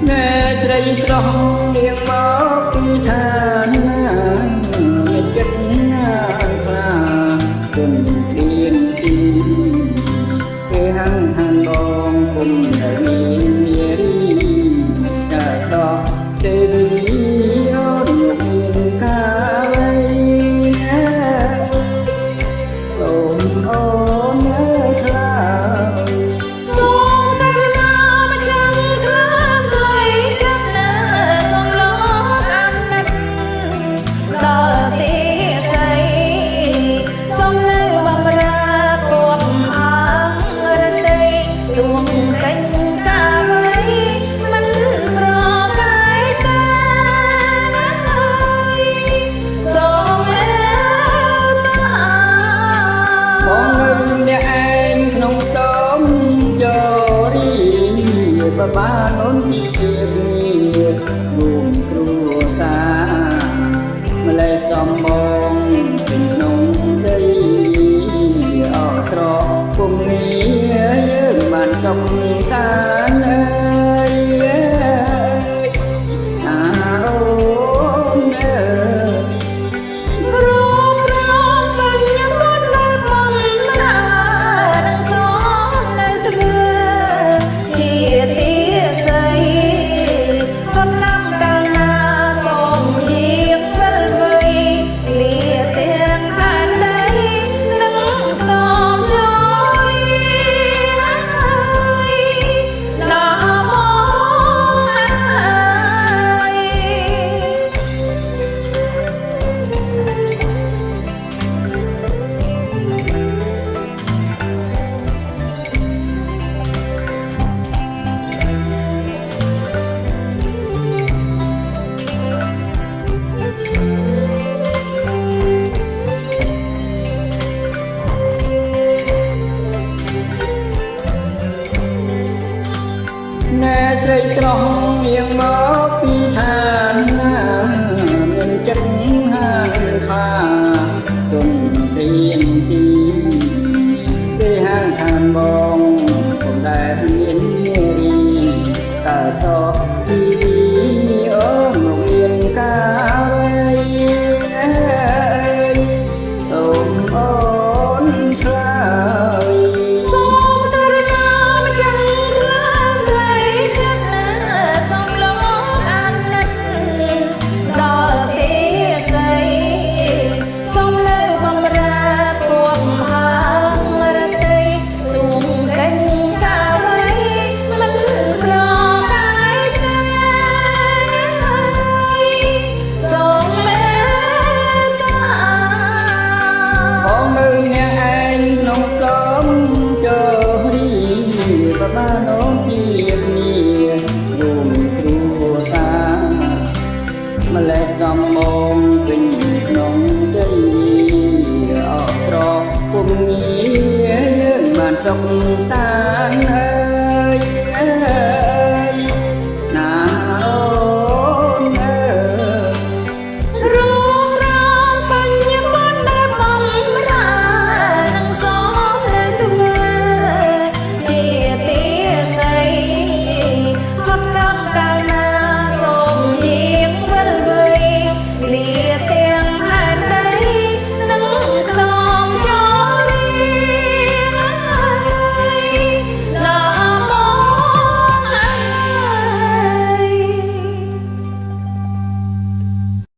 ណែស្រីស្រស់នាងមកពីឋានណាមានចិត្តណាខ្លាគុំព្រៀនទីពេលហាំងហានបងគុំដែលមាននារីតែដោះទេរីអូនមានកាវៃសូមអូននៅឆ្លើយបានអូនពីរួមគ្រួសារម្លេះសំបងពេញក្នុងដីអត់ត្រកពុំនេះយើងបានសុខសាន្តអើយអាអូនអើណែស្រីស្រស់នាងមកពីឋានណាមានចិត្តហានខ្លាទុំព្រៀនទីពេលហាងឋានបងពុំដែលមាននារីតើ